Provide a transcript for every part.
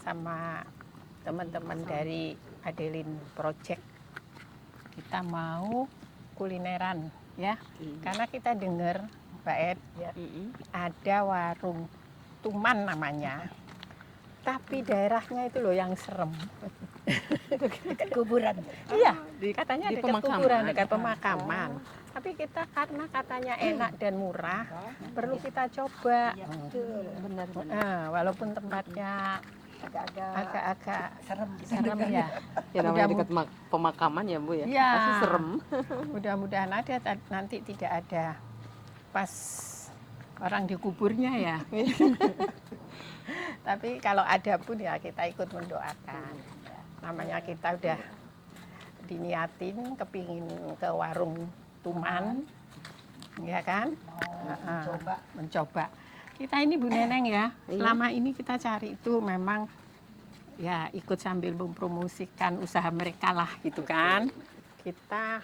sama teman-teman dari Adeline Project. Kita mau kulineran ya, karena kita dengar Mbak Ed ya, ada warung Tuman namanya, tapi daerahnya itu loh yang serem. Dekat kuburan. Iya, katanya di dekat pemakaman. kuburan, dekat pemakaman. Tapi kita karena katanya enak dan murah, perlu kita coba. Benar. Nah, walaupun tempatnya agak-agak serem ya. Ya namanya dekat pemakaman ya Bu ya. Iya. Pasti serem. Mudah-mudahan ada nanti tidak ada pas orang di kuburnya ya. Tapi kalau ada pun ya kita ikut mendoakan. Namanya kita udah diniatin kepingin ke warung Tuman, ya kan? Mencoba. Kita ini Bu Neneng ya, selama ini kita cari itu memang ya ikut sambil mempromosikan usaha mereka lah gitu kan. Kita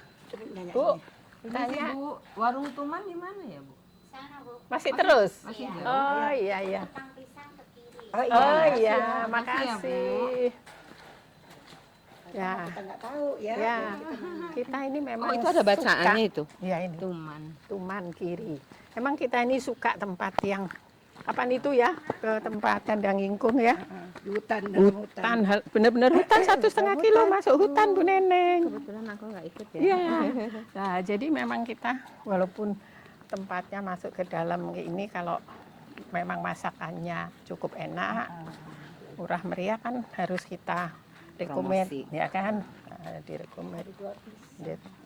Bu, tanya Bu, warung Tuman di mana ya Bu? Sana, Bu. masih terus? Masih jauh. Oh iya. Tang pisang ke kiri. Oh iya, Bu. makasih. Ya, Kita nggak tahu ya. ya. Kita ini memang Oh itu ada bacaannya suka. itu? Ya ini Tuman. Tuman kiri. Memang kita ini suka tempat yang kapan itu ya, ke tempat kandang ingkung ya. Hutan. Bener-bener hutan 1,5 kilo masuk hutan Bu Neneng. Kebetulan aku nggak ikut ya. Iya. Nah jadi memang kita walaupun tempatnya masuk ke dalam ini, kalau memang masakannya cukup enak, murah meriah kan harus kita rekomen ya kan. Direkomend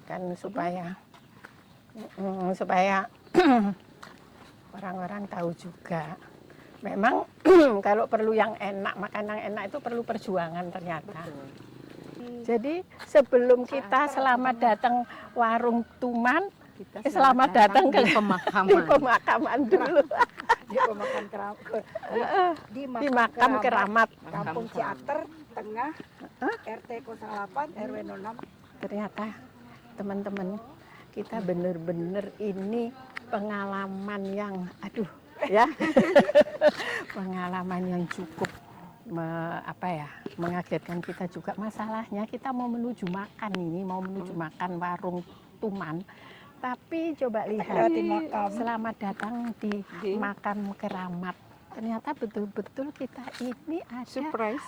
kan supaya orang-orang tahu juga. Memang kalau perlu yang enak, makanan enak itu perlu perjuangan ternyata. Jadi sebelum kita selamat datang warung Tuman, selamat datang ke pemakaman. di pemakaman dulu. Di Di makam keramat. Kampung Ciater Tengah RT 08 RW 06. Ternyata teman-teman kita bener-bener ini pengalaman yang ya pengalaman yang cukup mengagetkan kita juga. Masalahnya kita mau menuju makan warung Tuman, tapi coba lihat selamat datang di makam keramat. Ternyata betul-betul kita ini ada surprise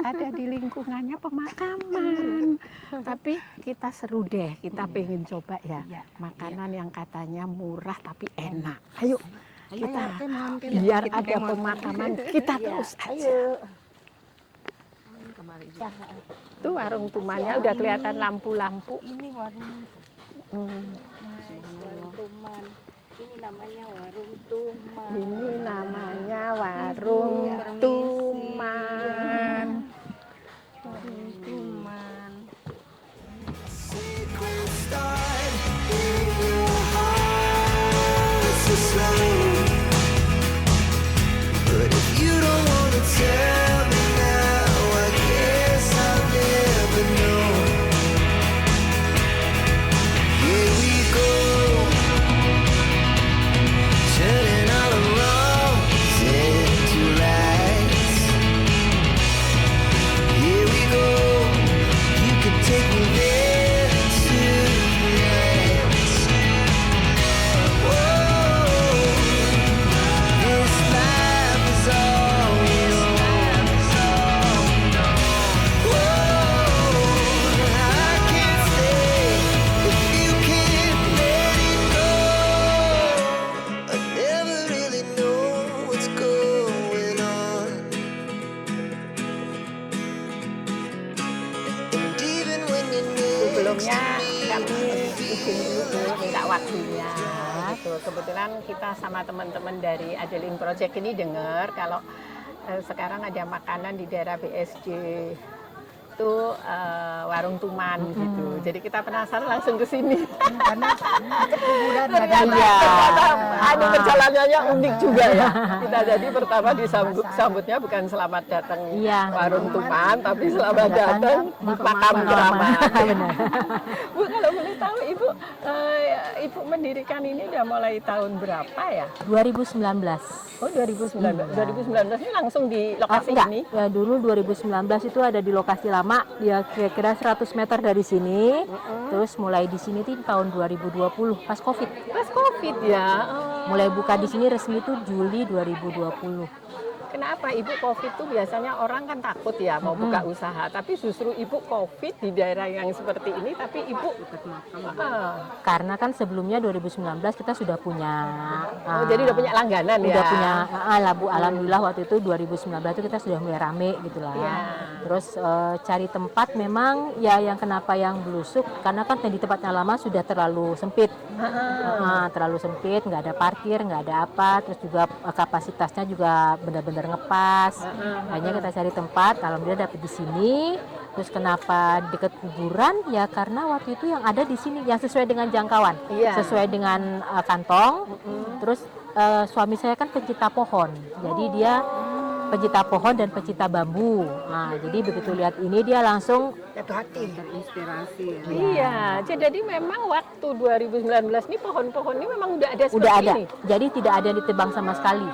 ada di lingkungannya pemakaman. Tapi kita seru deh, kita pengen coba ya makanan yang katanya murah tapi enak. Ayo kita biar ada pemakaman kita terus aja. Tuh warung Tumannya udah kelihatan lampu-lampu. Ini warung Tuman. Ini namanya warung Tuman. Ini namanya warung Tuman. Warung Tuman. Secret start in your heart so slow. But if you don't wanna tell me now, I guess I'll never know. Here we go, turning all the wrongs into rights. Here we go, you can take me there to the lights. Whoa, this life is all we know. Whoa, I can't stay if you can't let it go. I never really know what's going on. And even when you're next Sebelumnya to me, kami izin dulu minta waktunya. Tuh, kebetulan kita sama teman-teman dari Adeline Project ini dengar kalau sekarang ada makanan di daerah BSD itu warung Tuman gitu. Jadi kita penasaran langsung ke sini. Karena kuburan Ternyata perjalanannya unik juga ya. Kita jadi pertama disambutnya bukan selamat datang warung Tuman, tapi selamat datang makam keramat. Bu, kalau boleh tahu Ibu, Ibu mendirikan ini udah mulai tahun berapa ya? 2019. Oh 2019. 2019 ini langsung di lokasi Enggak, ini? ya dulu 2019 itu ada di lokasi lama, ya kira-kira 100 meter dari sini. Terus mulai di sini tuh tahun 2020 pas Covid. Pas Covid ya. Mulai buka di sini resmi itu Juli 2020. Kenapa Ibu Covid tuh biasanya orang kan takut ya mau buka usaha, tapi justru Ibu Covid di daerah yang seperti ini, tapi Ibu Karena kan sebelumnya 2019 kita sudah punya jadi udah punya langganan ya. Udah punya labu, alhamdulillah waktu itu 2019 itu kita sudah mulai rame gitu lah. Ya. Terus cari tempat memang ya yang kenapa yang belusuk karena kan di tempatnya lama sudah terlalu sempit. Terlalu sempit, nggak ada parkir, nggak ada apa, terus juga kapasitasnya juga benar-benar ngepas. Akhirnya kita cari tempat, alhamdulillah dapet di sini. Terus kenapa dekat kuburan? Ya karena waktu itu yang ada di sini yang sesuai dengan jangkauan, sesuai dengan kantong. Terus suami saya kan pencinta pohon, jadi dia pencinta pohon dan pencinta bambu. Nah, jadi begitu lihat ini dia langsung jatuh hati. Terinspirasi. Iya, jadi memang waktu 2019 ini pohon-pohon ini memang udah ada seperti udah ada. ini. Jadi tidak ada yang ditebang sama sekali.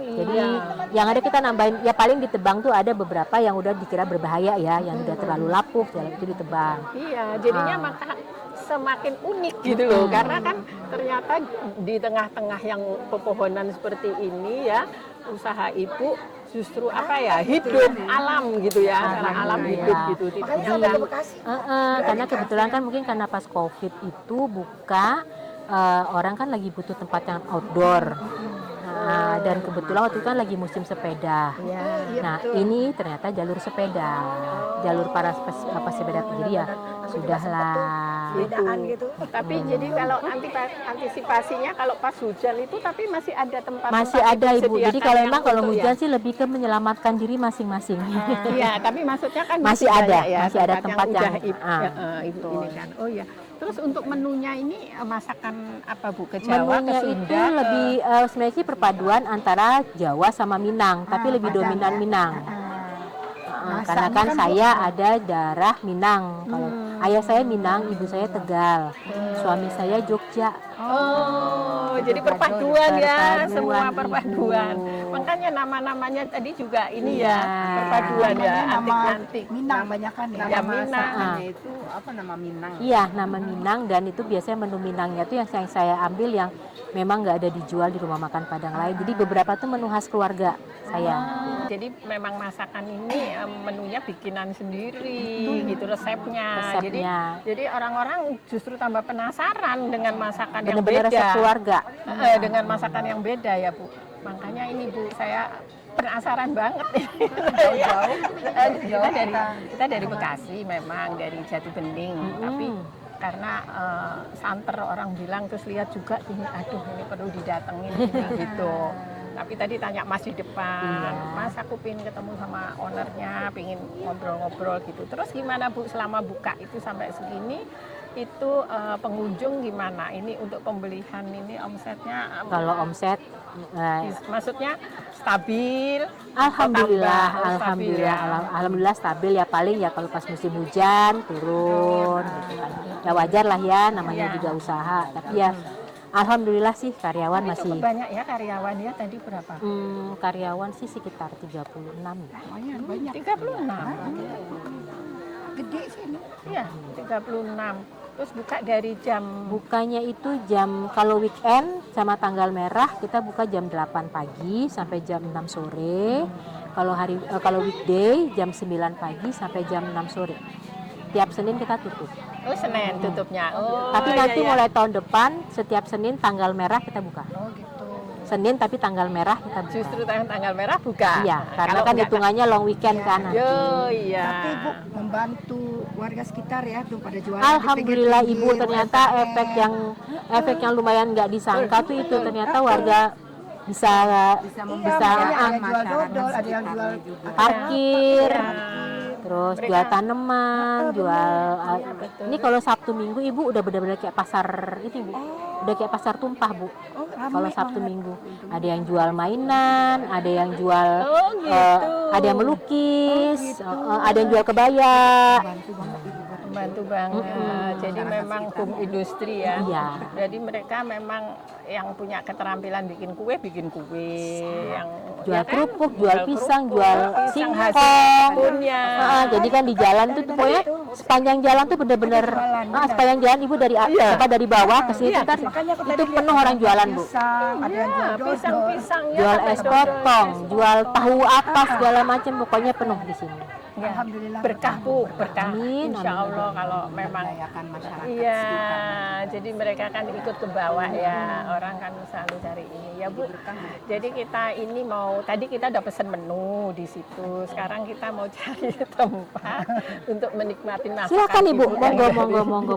Jadi Iya. yang ada kita nambahin, ya paling ditebang tuh ada beberapa yang udah dikira berbahaya ya, yang udah terlalu lapuk, ya itu ditebang. Iya, jadinya maka semakin unik gitu loh, karena kan ternyata di tengah-tengah yang pepohonan seperti ini ya, usaha Ibu justru apa ya, hidup alam gitu ya, secara alam hidup gitu. Makanya sampai ke Bekasi. Karena kebetulan kan mungkin karena pas COVID itu buka, orang kan lagi butuh tempat yang outdoor. Dan kebetulan waktu itu kan lagi musim sepeda. Nah ini ternyata jalur sepeda, jalur para pesepeda. Jadi ya sudahlah. Gitu. Tapi jadi kalau antisipasinya kalau pas hujan itu tapi masih ada tempat Masih ada Ibu. Jadi kalau yang emang kalau untuk hujan sih lebih ke menyelamatkan diri masing-masing. Iya, tapi maksudnya kan Masih ada, banyak ya, masih ada tempat udah yang- Ibu ini kan. Oh iya. Terus untuk menunya ini masakan apa Bu? Ke Jawa, Menunya ke itu Sunda? lebih sebenarnya sih perpaduan antara Jawa sama Minang, tapi lebih dominan Minang. Karena kan saya ada darah Minang. Kalau ayah saya Minang, ibu saya Tegal, suami saya Jogja. Oh, jadi perpaduan ya, Perpaduan, semua Ibu. perpaduan. Makanya nama-namanya tadi juga ini Iya. ya, perpaduan ya, Nama antik-antik. Minang banyak kan ya. Ya, Minang. Itu apa nama Minang? Iya, nama Minang, dan itu biasanya menu Minangnya tuh yang saya ambil yang memang nggak ada dijual di rumah makan Padang lain. Jadi beberapa tuh menu khas keluarga saya. Jadi memang masakan ini menunya bikinan sendiri gitu resepnya. Resepnya. Jadi orang-orang justru tambah penasaran dengan masakan yang Bener-bener beda. resep keluarga. Dengan masakan yang beda ya Bu. Makanya ini Bu saya penasaran banget. Kita dari Bekasi memang dari Jati Bening, tapi karena santer orang bilang terus lihat juga ini aduh ini perlu didatengin ini gitu. Tapi tadi tanya Mas di depan, Mas aku pengen ketemu sama ownernya, pengen ngobrol-ngobrol gitu. Terus gimana Bu selama buka itu sampai segini itu pengunjung gimana? Ini untuk pembelian ini omsetnya Kalau omset, maksudnya stabil? alhamdulillah, tambah? Oh, stabil ya. alhamdulillah stabil ya, paling ya kalau pas musim hujan turun. Gitu kan. Ya wajar lah ya, namanya Iya. juga usaha. Tapi ya alhamdulillah sih karyawan Tapi masih. cukup banyak ya karyawan ya tadi berapa? Karyawan sih sekitar 36 ya. Banyak. 36. Gede sih ini. Iya, 36. Terus buka dari jam Bukanya itu jam, kalau weekend sama tanggal merah kita buka jam 8 pagi sampai jam 6 sore. Kalau weekday jam 9 pagi sampai jam 6 sore. Tiap Senin kita tutup. oh Senin tutupnya. Oh, Tapi iya, nanti iya. mulai tahun depan setiap Senin tanggal merah kita buka. Oh gitu. Senin tapi tanggal merah kita buka. Justru tanggal merah buka. Iya, karena Kalau kan enggak, hitungannya long weekend kan nanti. Yo iya. Tapi Ibu membantu warga sekitar ya tuh pada jualan. Alhamdulillah di Ibu, pinggir-pinggir, ternyata UMKM. efek yang lumayan nggak disangka tuh itu, ternyata warga bisa Iya, makanya ada yang jual dodol, ada yang jual parkir. terus Mereka- jual tanaman, jual Iya, betul. ini kalau Sabtu Minggu Ibu udah benar-benar kayak pasar itu Bu. Udah kayak pasar tumpah Bu. Kalau Sabtu Minggu ada yang jual mainan, ada yang jual Oh, gitu. ada yang melukis, ada yang jual kebaya. Membantu banget. Jadi memang home industri ya. Iya. Jadi mereka memang yang punya keterampilan bikin kue, yang Jual ya kan? kerupuk, jual pisang, jual pisang hasil singkong. kebunnya. Jadi kan di jalan tuh pokoknya sepanjang jalan tuh bener-bener sepanjang jalan Ibu dari dari bawah ke sini ntar itu penuh orang jualan Bu. Pisang, ada yang jual dodol. Pisang-pisangnya Jual sampai es dodol. potong, jual tahu apa segala macam pokoknya penuh di sini. Ya, Alhamdulillah. berkah Bu, berkah. Amin, Insya amin. Allah kalau memang Memberdayakan masyarakat iya, sekitar. jadi mereka kan ikut ke bawah ya, orang kan selalu cari ini ya Bu. Jadi kita ini tadi kita udah pesen menu di situ, sekarang kita mau cari tempat untuk menikmati masakan. Silakan Ibu, yang monggo.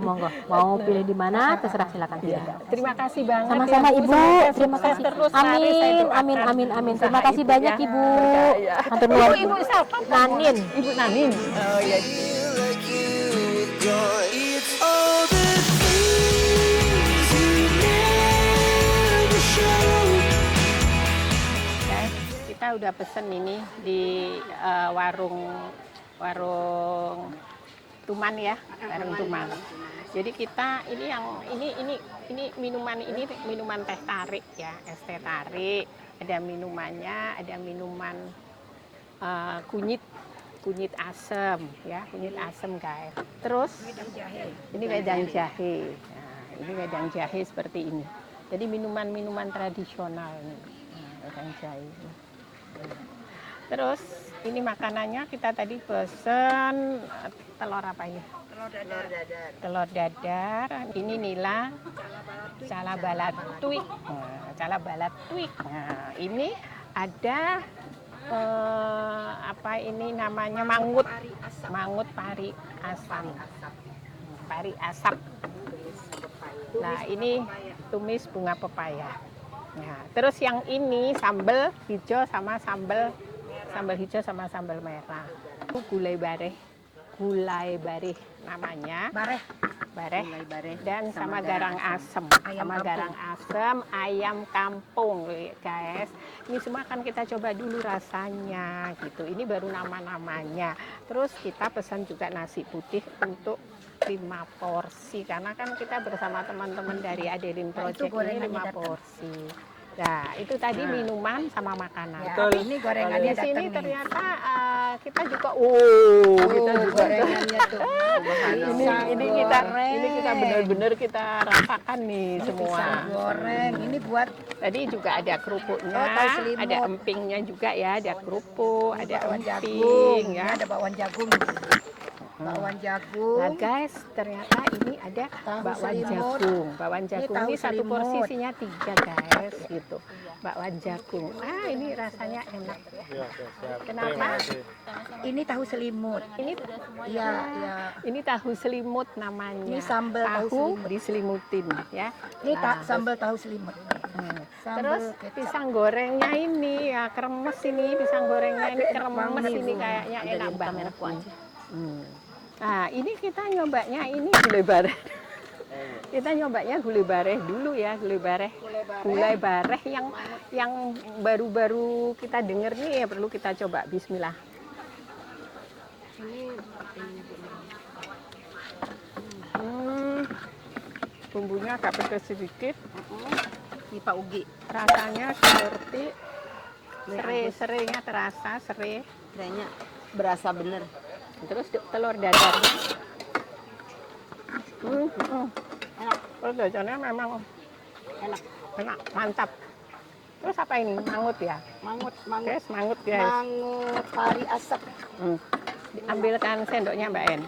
Mau pilih di mana terserah silakan. Iya. Terima kasih banget. Sama-sama ya, Bu. Ibu, Semoga terima sukses kasih. terus. Mari saya doakan Amin. usaha Terima kasih Ibu banyak ya. Ibu. Berkah, ya. Hatur nuwun. Ibu siapa? Nanin. Ibu Nanin. Oh iya. Feel like you were gone. It's all the things you never show. Guys, kita udah pesen ini di warung Tuman ya, warung Tuman. Jadi kita ini minuman teh tarik ya, es teh tarik. Ada minumannya, ada minuman kunyit asem ya, kunyit asem guys. Terus ini wedang jahe. Nah, ini wedang jahe seperti ini. Jadi minuman tradisional nih. Nah, wedang jahe. Terus ini makanannya kita tadi pesen telur apa ini? Telur dadar. Ini nila cala balatuik. Cala balatuik. Nah, ini ada apa ini namanya mangut pari asam. Pari asap. Nah, ini tumis bunga pepaya. Nah, terus yang ini sambal hijau sama sambal hijau sama sambal merah. Gulai bareh namanya. Bareh dan sama garang asem, ayam kampung guys. Ini semua akan kita coba dulu rasanya gitu. Ini baru nama-namanya. Terus kita pesan juga nasi putih untuk 5 porsi karena kan kita bersama teman-teman dari Adelin Project ini 5 porsi. Nah, itu tadi minuman sama makanan. Betul. Ini gorengannya Di sini datang nih. ternyata kita juga kita juga Gorengannya tuh. ini kita benar-benar kita rasakan nih semua. Pisang goreng. Ini buat Tadi juga ada kerupuknya, Oh, tahu selimut. ada empingnya juga ya, ada kerupuk, ada bakwan jagung. emping Ini ya. ada bakwan jagung. Bakwan jagung. Nah guys, ternyata ini ada Tahu bakwan selimut. jagung. Bakwan jagung tahu ini satu porsi selimut. isinya 3 guys, gitu. Bakwan jagung. Ini rasanya enak. Kenapa? Ini tahu selimut. Ini Iya, iya. ini tahu selimut namanya. Ini sambal tahu selimut. diselimutin ya. Ini Nah, sambal tahu selimut. Sambal Terus kecap. pisang gorengnya ini ya kremes ini, pisang gorengnya ini kremes ini kayaknya enak banget. Nah, ini kita nyobanya ini gulai bareh. Kita nyobanya gulai bareh dulu ya, gulai bareh yang baru-baru kita dengar nih ya, perlu kita coba. Bismillah. Bumbunya agak pedas sedikit. Ini Pak Ugi. Rasanya seperti serai-serainya terasa, serai. Kayaknya berasa bener. Terus telur dadarnya. Telur dadarnya memang enak, mantap. Terus apa ini? Mangut ya? Mangut. Guys, mangut guys. Mangut pari asap. Ambilkan sendoknya Mbak En.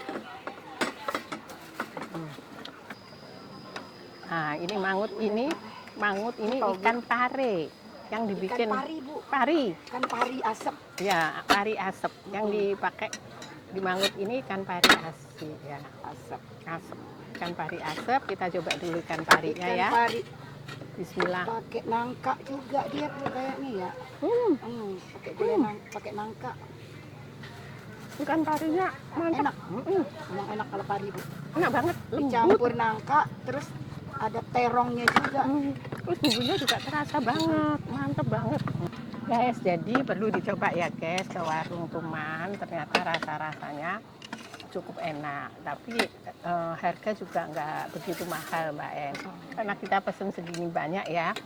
Nah, ini mangut ini ikan pare yang dibikin Ikan pari, Bu. pari. Kan pari asap. Ya, pari asap yang dipakai di mangut ini ikan pari asli ya. Asap. Ikan pari asap, kita coba dulu ikan parinya ya. Ikan pari. Bismillah. Pakai nangka juga dia Bu, kayaknya ya. Pakai nangka. Ikan parinya mantap. Enak. Emang enak kalau pari, Bu. Enak banget. Lembut. Dicampur nangka, terus ada terongnya juga. Terus bumbunya juga terasa banget. Mantap banget. Guys, jadi perlu dicoba ya guys ke warung Tuman. Ternyata rasa-rasanya cukup enak. Tapi harga juga nggak begitu mahal Mbak En. Karena kita pesen segini banyak ya.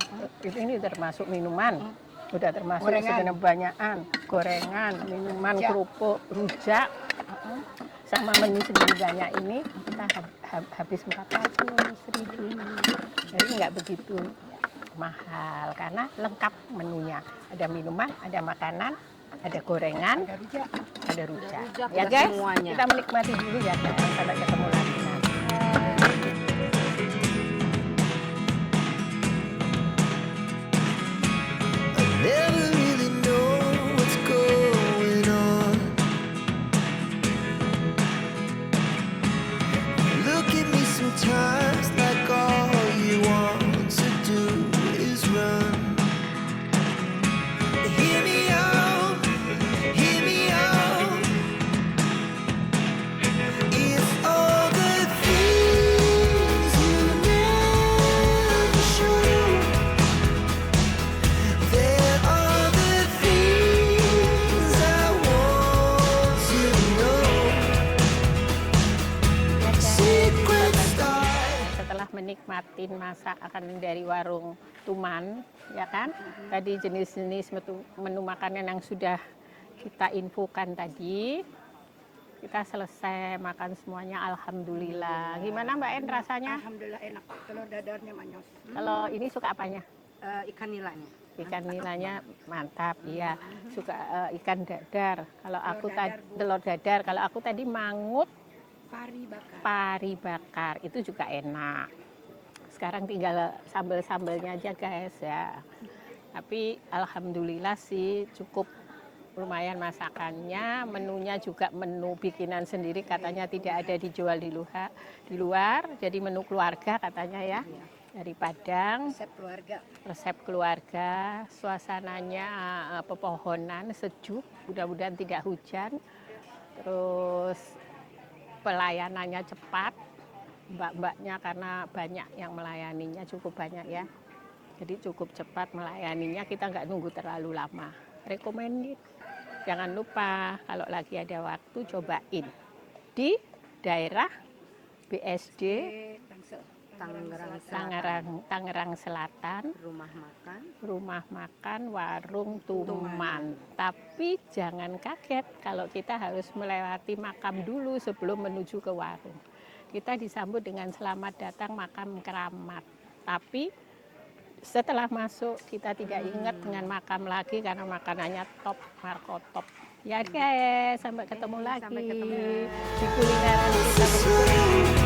Ini termasuk minuman. Udah termasuk segini banyakan. Gorengan, minuman, kerupuk, rujak. Sama menu segini banyak ini kita habis 400.000. Jadi nggak begitu mahal karena lengkap menunya. Ada minuman, ada makanan, ada gorengan, ada rujak. Ya ada guys, semuanya. kita menikmati dulu ya guys. Sampai ketemu lagi nanti. I never really know what's going on. Look at me sometimes like all you want to do is run. Hear me out, hear me out. It's all the things you never show. There are the things I want to know. Secret stars. Setelah menikmati masakan dari warung Tuman, ya kan? Tadi jenis-jenis menu makanan yang sudah kita infokan tadi, kita selesai makan semuanya. Alhamdulillah. Gimana Mbak En rasanya? Alhamdulillah enak. Telur dadarnya manyos. Kalau ini suka apanya? Ikan nilanya. Ikan nilanya mantap, iya. Suka ikan dadar. Kalau aku tadi telur dadar. Kalau aku tadi mangut Pari bakar. pari bakar, itu juga enak. Sekarang tinggal sambal-sambalnya aja guys ya. Tapi alhamdulillah sih cukup lumayan masakannya. Menunya juga menu bikinan sendiri, katanya tidak ada dijual di luar. Jadi menu keluarga katanya ya. Dari Padang, Resep keluarga. resep keluarga, suasananya pepohonan, sejuk, mudah-mudahan tidak hujan. Terus pelayanannya cepat, mbak-mbaknya karena banyak yang melayaninya, cukup banyak ya. Jadi cukup cepat melayaninya, kita nggak nunggu terlalu lama. Recommended. Jangan lupa kalau lagi ada waktu cobain di daerah BSD Tangerang Selatan, rumah makan warung Tuman. Tapi jangan kaget kalau kita harus melewati makam dulu sebelum menuju ke warung. Kita disambut dengan selamat datang makam keramat. Tapi setelah masuk kita tidak ingat dengan makam lagi karena makanannya top, markotop. Ya guys, sampai ketemu lagi di kulineran kita.